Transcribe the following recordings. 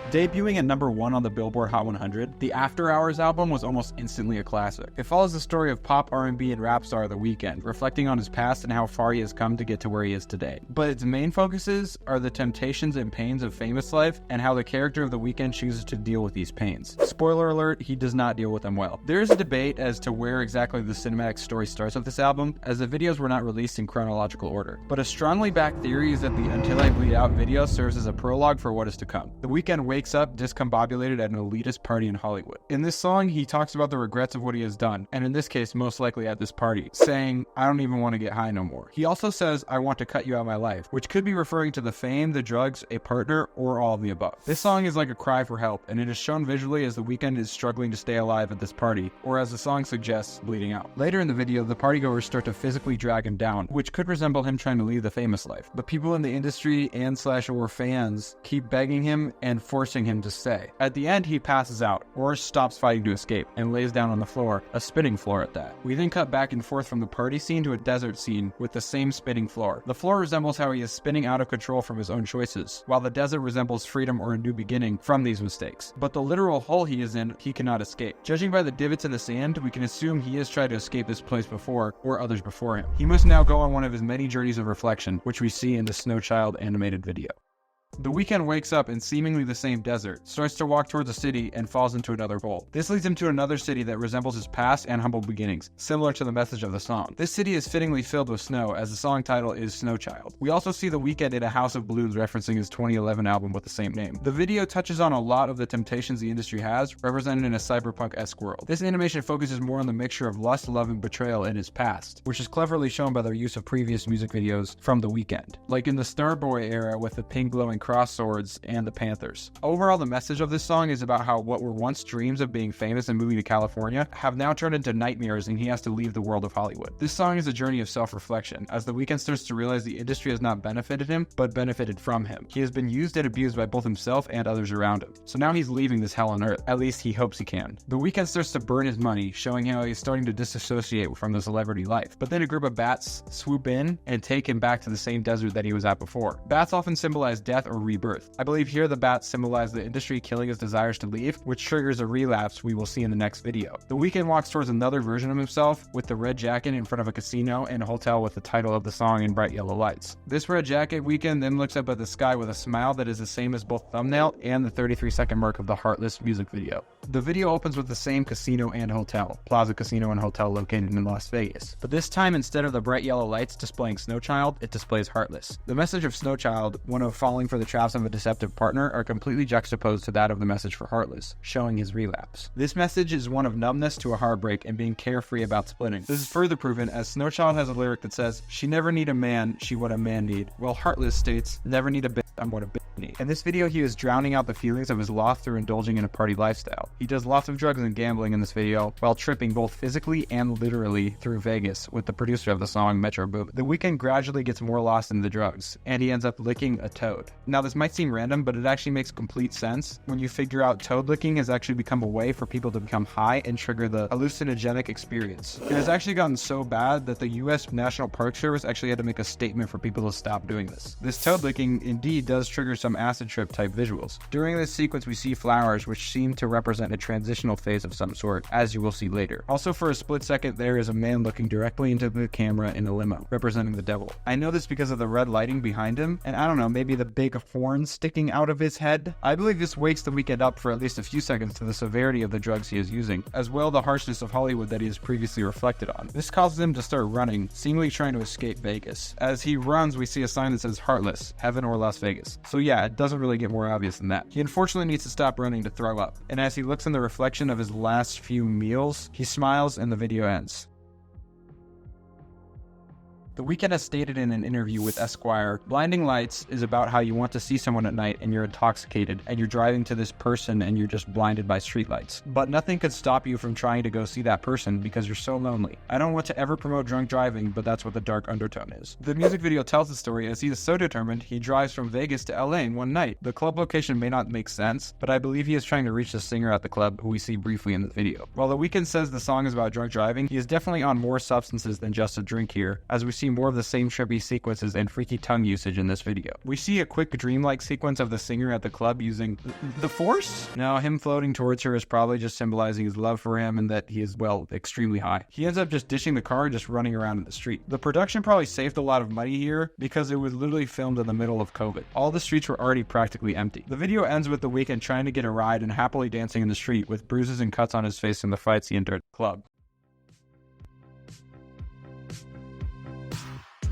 Debuting at #1 on the Billboard Hot 100, the After Hours album was almost instantly a classic. It follows the story of pop, R&B, and rap star The Weeknd, reflecting on his past and how far he has come to get to where he is today. But its main focuses are the temptations and pains of famous life and how the character of The Weeknd chooses to deal with these pains. Spoiler alert, he does not deal with them well. There is a debate as to where exactly the cinematic story starts with this album, as the videos were not released in chronological order. But a strongly backed theory is that the Until I Bleed Out video serves as a prologue for what is to come. The Weeknd wakes up discombobulated at an elitist party in Hollywood. In this song, he talks about the regrets of what he has done, and in this case, most likely at this party, saying, "I don't even want to get high no more." He also says, "I want to cut you out of my life," which could be referring to the fame, the drugs, a partner, or all of the above. This song is like a cry for help, and it is shown visually as The Weeknd is struggling to stay alive at this party, or as the song suggests, bleeding out. Later in the video, the partygoers start to physically drag him down, which could resemble him trying to leave the famous life. But people in the industry and/or fans keep begging him and forcing him to stay. At the end, he passes out, or stops fighting to escape, and lays down on the floor, a spitting floor at that. We then cut back and forth from the party scene to a desert scene with the same spitting floor. The floor resembles how he is spinning out of control from his own choices, while the desert resembles freedom or a new beginning from these mistakes. But the literal hole he is in, he cannot escape. Judging by the divots in the sand, we can assume he has tried to escape this place before, or others before him. He must now go on one of his many journeys of reflection, which we see in the Snowchild animated video. The Weeknd wakes up in seemingly the same desert, starts to walk towards a city, and falls into another hole. This leads him to another city that resembles his past and humble beginnings, similar to the message of the song. This city is fittingly filled with snow, as the song title is Snowchild. We also see The Weeknd in a house of balloons referencing his 2011 album with the same name. The video touches on a lot of the temptations the industry has, represented in a cyberpunk-esque world. This animation focuses more on the mixture of lust, love, and betrayal in his past, which is cleverly shown by their use of previous music videos from The Weeknd, like in the Starboy era with the pink glowing cross swords and the Panthers. Overall, the message of this song is about how what were once dreams of being famous and moving to California have now turned into nightmares, and he has to leave the world of Hollywood. This song is a journey of self-reflection, as The Weeknd starts to realize the industry has not benefited him, but benefited from him. He has been used and abused by both himself and others around him. So now he's leaving this hell on earth. At least he hopes he can. The Weeknd starts to burn his money, showing how he's starting to disassociate from the celebrity life. But then a group of bats swoop in and take him back to the same desert that he was at before. Bats often symbolize death or rebirth. I believe here the bats symbolize the industry killing his desires to leave, which triggers a relapse we will see in the next video. The Weeknd walks towards another version of himself with the red jacket in front of a casino and a hotel with the title of the song in bright yellow lights. This red jacket Weeknd then looks up at the sky with a smile that is the same as both thumbnail and the 33-second mark of the Heartless music video. The video opens with the same casino and hotel, Plaza Casino and Hotel located in Las Vegas. But this time, instead of the bright yellow lights displaying Snowchild, it displays Heartless. The message of Snowchild, one of falling for the traps of a deceptive partner, are completely juxtaposed to that of the message for Heartless, showing his relapse. This message is one of numbness to a heartbreak and being carefree about splitting. This is further proven as Snowchild has a lyric that says, "She never need a man, she what a man need," while Heartless states, "Never need a bitch, I'm what a bitch need." In this video, he is drowning out the feelings of his loss through indulging in a party lifestyle. He does lots of drugs and gambling in this video, while tripping both physically and literally through Vegas with the producer of the song, Metro Boomin. The Weeknd gradually gets more lost in the drugs, and he ends up licking a toad. Now this might seem random, but it actually makes complete sense when you figure out toad licking has actually become a way for people to become high and trigger the hallucinogenic experience. It has actually gotten so bad that the US National Park Service actually had to make a statement for people to stop doing this. This toad licking indeed does trigger some acid trip type visuals. During this sequence, we see flowers which seem to represent a transitional phase of some sort, as you will see later. Also, for a split second, there is a man looking directly into the camera in a limo, representing the devil. I know this because of the red lighting behind him, and I don't know, maybe the big horns sticking out of his head. I believe this wakes the Weeknd up for at least a few seconds to the severity of the drugs he is using, as well the harshness of Hollywood that he has previously reflected on. This causes him to start running, seemingly trying to escape Vegas. As he runs, we see a sign that says Heartless, Heaven or Las Vegas. So yeah, it doesn't really get more obvious than that. He unfortunately needs to stop running to throw up, and as he looks in the reflection of his last few meals, he smiles and the video ends. The Weeknd has stated in an interview with Esquire, blinding lights is about how you want to see someone at night and you're intoxicated and you're driving to this person and you're just blinded by streetlights. But nothing could stop you from trying to go see that person because you're so lonely. I don't want to ever promote drunk driving, but that's what the dark undertone is. The music video tells the story as he is so determined, he drives from Vegas to LA in one night. The club location may not make sense, but I believe he is trying to reach the singer at the club who we see briefly in the video. While The Weeknd says the song is about drunk driving, he is definitely on more substances than just a drink here, as we see see more of the same trippy sequences and freaky tongue usage in this video. We see a quick dreamlike sequence of the singer at the club using the Force? No, him floating towards her is probably just symbolizing his love for him and that he is, well, extremely high. He ends up just ditching the car and just running around in the street. The production probably saved a lot of money here because it was literally filmed in the middle of COVID. All the streets were already practically empty. The video ends with The Weeknd trying to get a ride and happily dancing in the street with bruises and cuts on his face from the fights he endured at the club.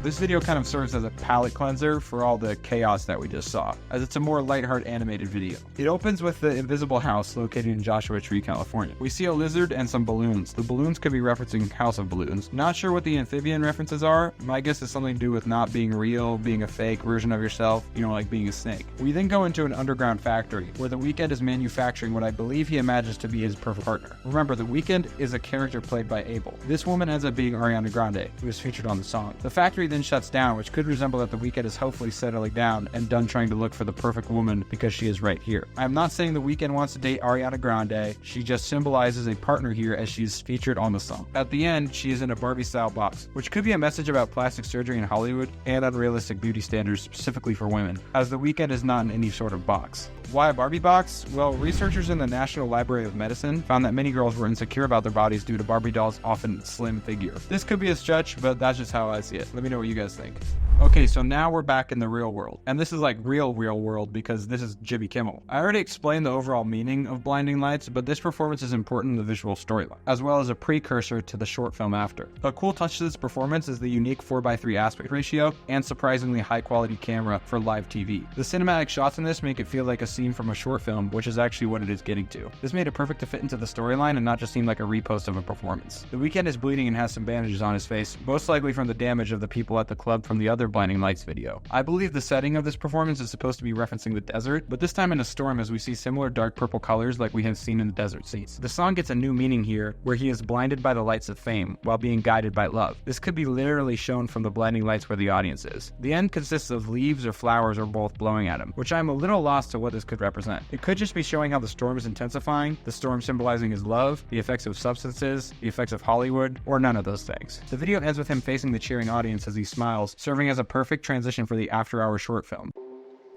This video kind of serves as a palate cleanser for all the chaos that we just saw, as it's a more lighthearted animated video. It opens with the invisible house located in Joshua Tree, California. We see a lizard and some balloons. The balloons could be referencing House of Balloons. Not sure what the amphibian references are. My guess is something to do with not being real, being a fake version of yourself, you know, like being a snake. We then go into an underground factory where The Weeknd is manufacturing what I believe he imagines to be his perfect partner. Remember, The Weeknd is a character played by Abel. This woman ends up being Ariana Grande, who is featured on the song. The factory then shuts down, which could resemble that The Weeknd is hopefully settling down and done trying to look for the perfect woman because she is right here. I'm not saying The Weeknd wants to date Ariana Grande, she just symbolizes a partner here as she's featured on the song. At the end, she is in a Barbie-style box, which could be a message about plastic surgery in Hollywood and unrealistic beauty standards specifically for women, as The Weeknd is not in any sort of box. Why a Barbie box? Well, researchers in the National Library of Medicine found that many girls were insecure about their bodies due to Barbie dolls' often slim figure. This could be a stretch, but that's just how I see it. Let me know what you guys think. Okay, so now we're back in the real world. And this is like real world because this is Jimmy Kimmel. I already explained the overall meaning of Blinding Lights, but this performance is important in the visual storyline, as well as a precursor to the short film after. A cool touch to this performance is the unique 4:3 aspect ratio and surprisingly high quality camera for live TV. The cinematic shots in this make it feel like a scene from a short film, which is actually what it is getting to. This made it perfect to fit into the storyline and not just seem like a repost of a performance. The Weeknd is bleeding and has some bandages on his face, most likely from the damage of the people at the club from the other Blinding Lights video. I believe the setting of this performance is supposed to be referencing the desert, but this time in a storm as we see similar dark purple colors like we have seen in the desert scenes. The song gets a new meaning here, where he is blinded by the lights of fame while being guided by love. This could be literally shown from the blinding lights where the audience is. The end consists of leaves or flowers or both blowing at him, which I'm a little lost to what this could represent. It could just be showing how the storm is intensifying, the storm symbolizing his love, the effects of substances, the effects of Hollywood, or none of those things. The video ends with him facing the cheering audience as he smiles, serving as a perfect transition for the after-hours short film.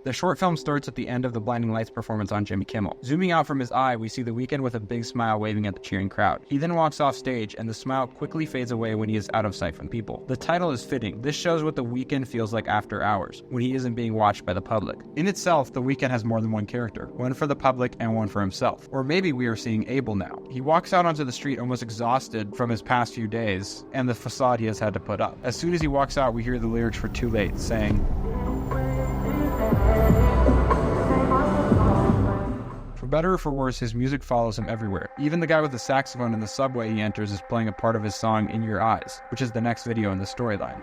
The short film starts at the end of the Blinding Lights performance on Jimmy Kimmel. Zooming out from his eye, we see The Weeknd with a big smile waving at the cheering crowd. He then walks off stage, and the smile quickly fades away when he is out of sight from people. The title is fitting. This shows what The Weeknd feels like after hours, when he isn't being watched by the public. In itself, The Weeknd has more than one character, one for the public and one for himself. Or maybe we are seeing Abel now. He walks out onto the street almost exhausted from his past few days, and the facade he has had to put up. As soon as he walks out, we hear the lyrics for Too Late, saying, for better or for worse, his music follows him everywhere. Even the guy with the saxophone in the subway he enters is playing a part of his song In Your Eyes, which is the next video in the storyline.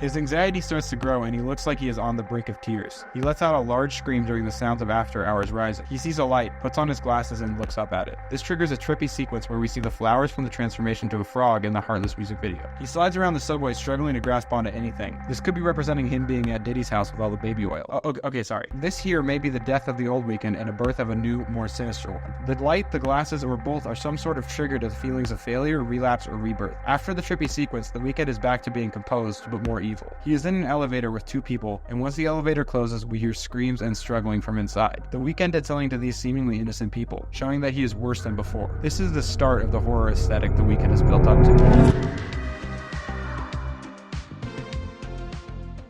His anxiety starts to grow and he looks like he is on the brink of tears. He lets out a large scream during the sounds of After Hours rising. He sees a light, puts on his glasses, and looks up at it. This triggers a trippy sequence where we see the flowers from the transformation to a frog in the Heartless music video. He slides around the subway struggling to grasp onto anything. This could be representing him being at Diddy's house with all the baby oil. Okay, sorry. This here may be the death of the old Weeknd and a birth of a new, more sinister one. The light, the glasses, or both are some sort of trigger to the feelings of failure, relapse, or rebirth. After the trippy sequence, the Weeknd is back to being composed, but more evil. He is in an elevator with two people, and once the elevator closes, we hear screams and struggling from inside. The Weeknd is telling to these seemingly innocent people, showing that he is worse than before. This is the start of the horror aesthetic The Weeknd has built up to.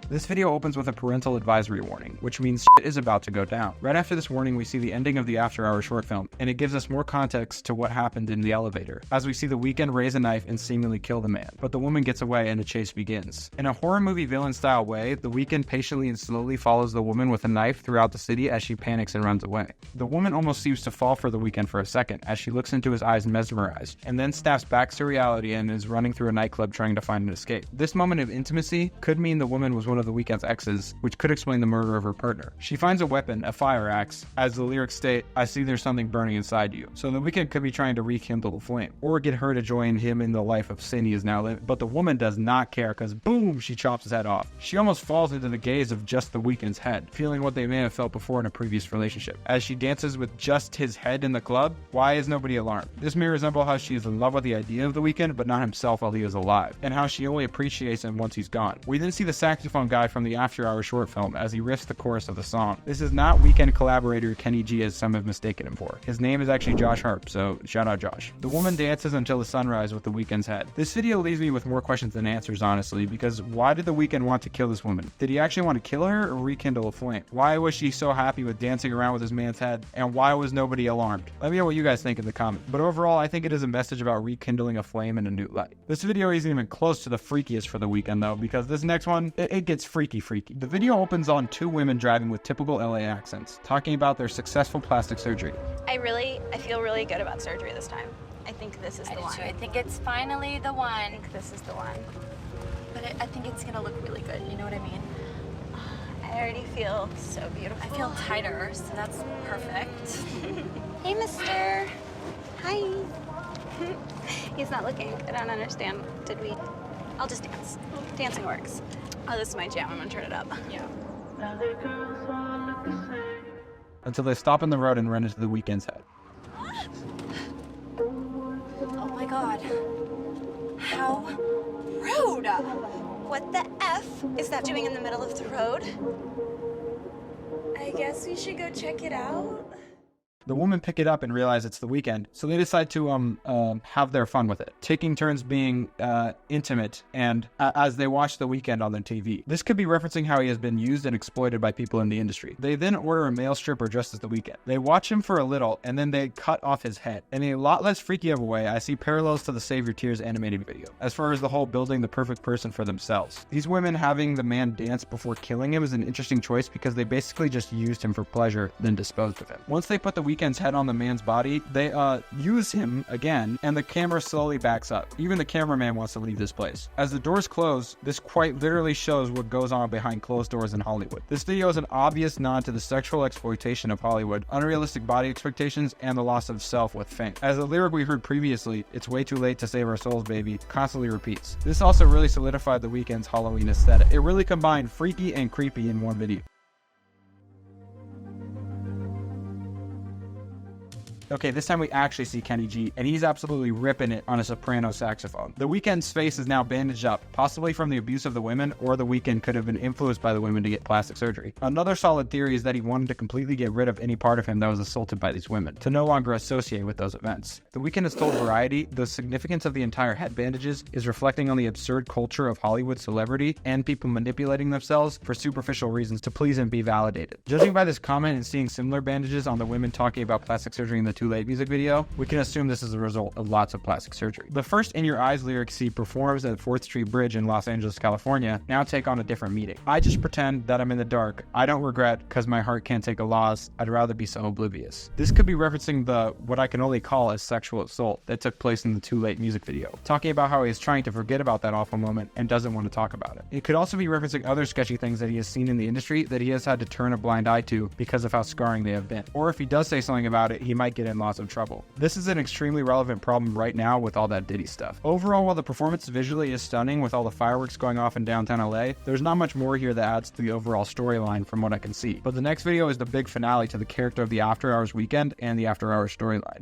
This video opens with a parental advisory warning, which means shit is about to go down. Right after this warning, we see the ending of the After Hours short film, and it gives us more context to what happened in the elevator, as we see the Weeknd raise a knife and seemingly kill the man, but the woman gets away and the chase begins. In a horror movie villain style way, the Weeknd patiently and slowly follows the woman with a knife throughout the city as she panics and runs away. The woman almost seems to fall for the Weeknd for a second, as she looks into his eyes mesmerized, and then snaps back to reality and is running through a nightclub trying to find an escape. This moment of intimacy could mean the woman was one of of The Weeknd's exes, which could explain the murder of her partner. She finds a weapon, a fire axe. As the lyrics state, "I see there's something burning inside you." So The Weeknd could be trying to rekindle the flame, or get her to join him in the life of sin he is now living. But the woman does not care, because boom, she chops his head off. She almost falls into the gaze of just The Weeknd's head, feeling what they may have felt before in a previous relationship. As she dances with just his head in the club, why is nobody alarmed? This may resemble how she is in love with the idea of The Weeknd, but not himself while he is alive, and how she only appreciates him once he's gone. We then see the saxophone guy from the After Hours short film as he riffs the chorus of the song. This is not Weeknd collaborator Kenny G as some have mistaken him for. His name is actually Josh Harp, so shout out Josh. The woman dances until the sunrise with The Weeknd's head. This video leaves me with more questions than answers, honestly, because why did The Weeknd want to kill this woman? Did he actually want to kill her or rekindle a flame? Why was she so happy with dancing around with his man's head, and why was nobody alarmed? Let me know what you guys think in the comments. But overall, I think it is a message about rekindling a flame in a new light. This video isn't even close to the freakiest for The Weeknd though, because this next one, it gets freaky. The video opens on two women driving with typical LA accents, talking about their successful plastic surgery. I feel really good about surgery this time. I think this is the one. I think it's finally the one. I think this is the one. But I think it's gonna look really good, you know what I mean? I already feel so beautiful. I feel tighter, so that's perfect. Hey, mister. Hi. He's not looking. I don't understand. Did we? I'll just dance. Dancing works. Oh, this is my jam. I'm gonna turn it up. Yeah. Until they stop in the road and run into The Weeknd's head. Oh my god. How rude! What the F is that doing in the middle of the road? I guess we should go check it out. The women pick it up and realize it's The Weeknd, so they decide to have their fun with it, taking turns being intimate and as they watch The Weeknd on their TV. This could be referencing how he has been used and exploited by people in the industry. They then order a male stripper dressed as The Weeknd. They watch him for a little, and then they cut off his head. In a lot less freaky of a way, I see parallels to the Save Your Tears animated video, as far as the whole building the perfect person for themselves. These women having the man dance before killing him is an interesting choice because they basically just used him for pleasure, then disposed of him. Once they put The Weeknd's head on the man's body, they use him again, and the camera slowly backs up. Even the cameraman wants to leave this place. As the doors close, this quite literally shows what goes on behind closed doors in Hollywood. This video is an obvious nod to the sexual exploitation of Hollywood, unrealistic body expectations, and the loss of self with fame. As the lyric we heard previously, "It's way too late to save our souls, baby," constantly repeats. This also really solidified The Weeknd's Halloween aesthetic. It really combined freaky and creepy in one video. Okay, this time we actually see Kenny G, and he's absolutely ripping it on a soprano saxophone. The Weeknd's face is now bandaged up, possibly from the abuse of the women, or The Weeknd could have been influenced by the women to get plastic surgery. Another solid theory is that he wanted to completely get rid of any part of him that was assaulted by these women, to no longer associate with those events. The Weeknd has told Variety the significance of the entire head bandages is reflecting on the absurd culture of Hollywood celebrity and people manipulating themselves for superficial reasons to please and be validated. Judging by this comment and seeing similar bandages on the women talking about plastic surgery in the Too Late music video, we can assume this is a result of lots of plastic surgery. The first In Your Eyes lyrics he performs at 4th Street Bridge in Los Angeles, California, now take on a different meaning. "I just pretend that I'm in the dark. I don't regret cause my heart can't take a loss. I'd rather be so oblivious." This could be referencing the, what I can only call as sexual assault that took place in the Too Late music video, talking about how he is trying to forget about that awful moment and doesn't want to talk about it. It could also be referencing other sketchy things that he has seen in the industry that he has had to turn a blind eye to because of how scarring they have been. Or if he does say something about it, he might get in lots of trouble. This is an extremely relevant problem right now with all that Diddy stuff. Overall, while the performance visually is stunning with all the fireworks going off in downtown LA, there's not much more here that adds to the overall storyline from what I can see. But the next video is the big finale to the character of the After Hours Weeknd and the After Hours storyline.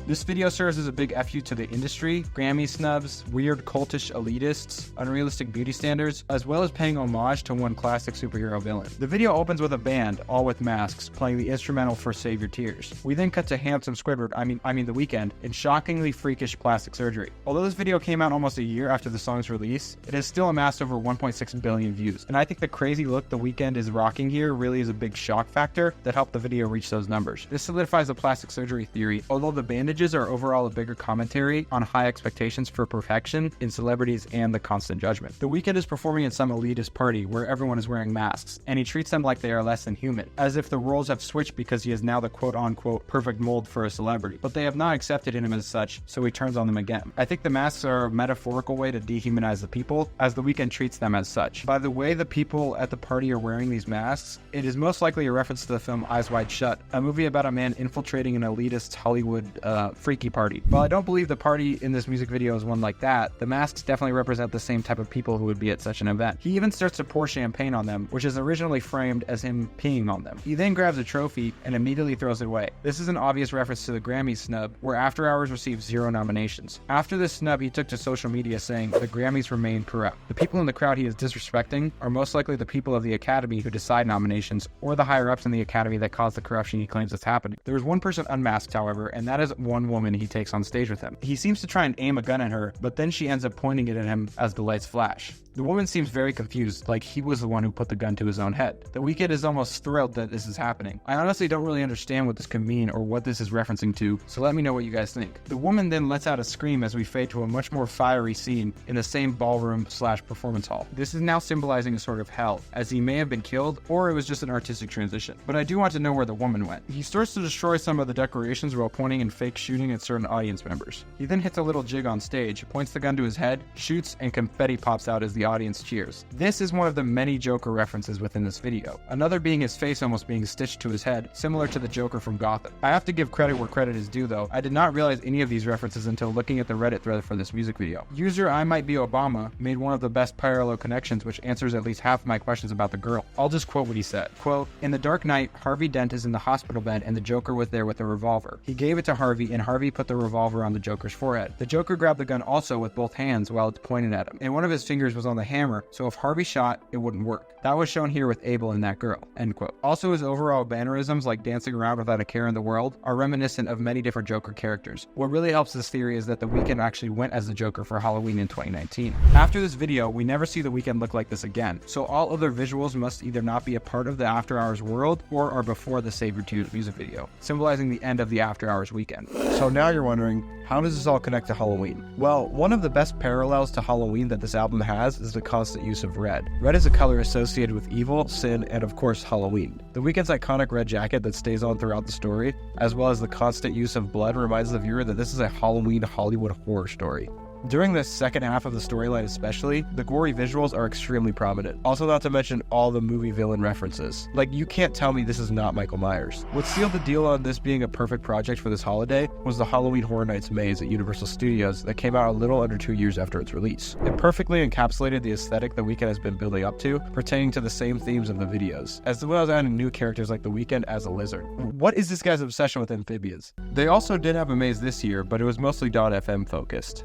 This video serves as a big FU to the industry, Grammy snubs, weird cultish elitists, unrealistic beauty standards, as well as paying homage to one classic superhero villain. The video opens with a band, all with masks, playing the instrumental for Save Your Tears. We then cut to handsome Squidward, I mean The Weeknd, in shockingly freakish plastic surgery. Although this video came out almost a year after the song's release, it has still amassed over 1.6 billion views. And I think the crazy look The Weeknd is rocking here really is a big shock factor that helped the video reach those numbers. This solidifies the plastic surgery theory. Although the bandages videos are overall a bigger commentary on high expectations for perfection in celebrities and the constant judgment. The Weeknd is performing at some elitist party where everyone is wearing masks, and he treats them like they are less than human, as if the roles have switched because he is now the quote-unquote perfect mold for a celebrity. But they have not accepted him as such, so he turns on them again. I think the masks are a metaphorical way to dehumanize the people, as the Weeknd treats them as such. By the way the people at the party are wearing these masks, it is most likely a reference to the film Eyes Wide Shut, a movie about a man infiltrating an elitist Hollywood freaky party. While I don't believe the party in this music video is one like that, the masks definitely represent the same type of people who would be at such an event. He even starts to pour champagne on them, which is originally framed as him peeing on them. He then grabs a trophy and immediately throws it away. This is an obvious reference to the Grammy snub, where After Hours received 0 nominations. After this snub, he took to social media saying, "The Grammys remain corrupt." The people in the crowd he is disrespecting are most likely the people of the Academy who decide nominations, or the higher-ups in the Academy that caused the corruption he claims is happening. There is one person unmasked, however, and that is one woman he takes on stage with him. He seems to try and aim a gun at her, but then she ends up pointing it at him as the lights flash. The woman seems very confused, like he was the one who put the gun to his own head. The Weeknd is almost thrilled that this is happening. I honestly don't really understand what this could mean or what this is referencing to, so let me know what you guys think. The woman then lets out a scream as we fade to a much more fiery scene in the same ballroom/performance hall. This is now symbolizing a sort of hell, as he may have been killed, or it was just an artistic transition. But I do want to know where the woman went. He starts to destroy some of the decorations while pointing and fake shooting at certain audience members. He then hits a little jig on stage, points the gun to his head, shoots, and confetti pops out as the audience cheers. This is one of the many Joker references within this video. Another being his face almost being stitched to his head, similar to the Joker from Gotham. I have to give credit where credit is due though. I did not realize any of these references until looking at the Reddit thread for this music video. User I Might Be Obama made one of the best parallel connections which answers at least half of my questions about the girl. I'll just quote what he said. Quote, "In The Dark Knight, Harvey Dent is in the hospital bed and the Joker was there with a revolver. He gave it to Harvey and Harvey put the revolver on the Joker's forehead. The Joker grabbed the gun also with both hands while it's pointed at him, and one of his fingers was on the hammer, so if Harvey shot, it wouldn't work. That was shown here with Abel and that girl." End quote. Also, his overall mannerisms, like dancing around without a care in the world, are reminiscent of many different Joker characters. What really helps this theory is that The Weeknd actually went as the Joker for Halloween in 2019. After this video, we never see The Weeknd look like this again, so all other visuals must either not be a part of the After Hours world or are before the Save Your Tears music video, symbolizing the end of the After Hours weekend. So now you're wondering, how does this all connect to Halloween? Well, one of the best parallels to Halloween that this album has is the constant use of red. Red is a color associated with evil, sin, and of course Halloween. The Weeknd's iconic red jacket that stays on throughout the story, as well as the constant use of blood, reminds the viewer that this is a Halloween Hollywood horror story. During the second half of the storyline especially, the gory visuals are extremely prominent. Also, not to mention all the movie villain references. Like, you can't tell me this is not Michael Myers. What sealed the deal on this being a perfect project for this holiday was the Halloween Horror Nights maze at Universal Studios that came out a little under 2 years after its release. It perfectly encapsulated the aesthetic The Weeknd has been building up to, pertaining to the same themes of the videos, as well as adding new characters like The Weeknd as a lizard. What is this guy's obsession with amphibians? They also did have a maze this year, but it was mostly .fm focused.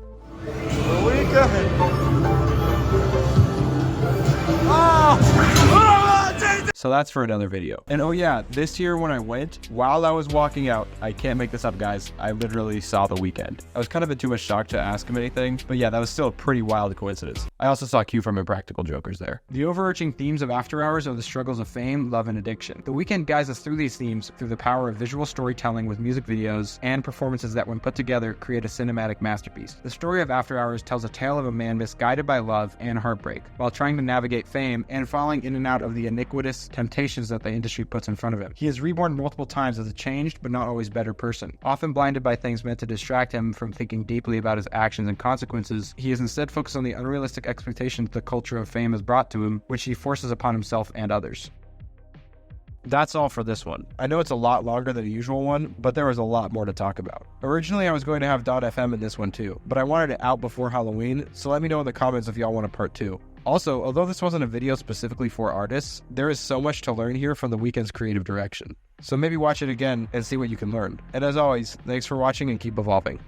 So that's for another video. And oh yeah, this year when I went, while I was walking out, I can't make this up guys, I literally saw The Weeknd. I was kind of in too much shock to ask him anything, but yeah, that was still a pretty wild coincidence. I also saw Q from Impractical Jokers there. The overarching themes of After Hours are the struggles of fame, love, and addiction. The Weeknd guides us through these themes through the power of visual storytelling with music videos and performances that when put together create a cinematic masterpiece. The story of After Hours tells a tale of a man misguided by love and heartbreak, while trying to navigate fame and falling in and out of the iniquitous temptations that the industry puts in front of him. He is reborn multiple times as a changed but not always better person. Often blinded by things meant to distract him from thinking deeply about his actions and consequences, he is instead focused on the unrealistic expectations the culture of fame has brought to him, which he forces upon himself and others. That's all for this one. I know it's a lot longer than a usual one, but there was a lot more to talk about. Originally, I was going to have .fm in this one too, but I wanted it out before Halloween, so let me know in the comments if y'all want a part 2. Also, although this wasn't a video specifically for artists, there is so much to learn here from The Weeknd's creative direction. So maybe watch it again and see what you can learn. And as always, thanks for watching and keep evolving.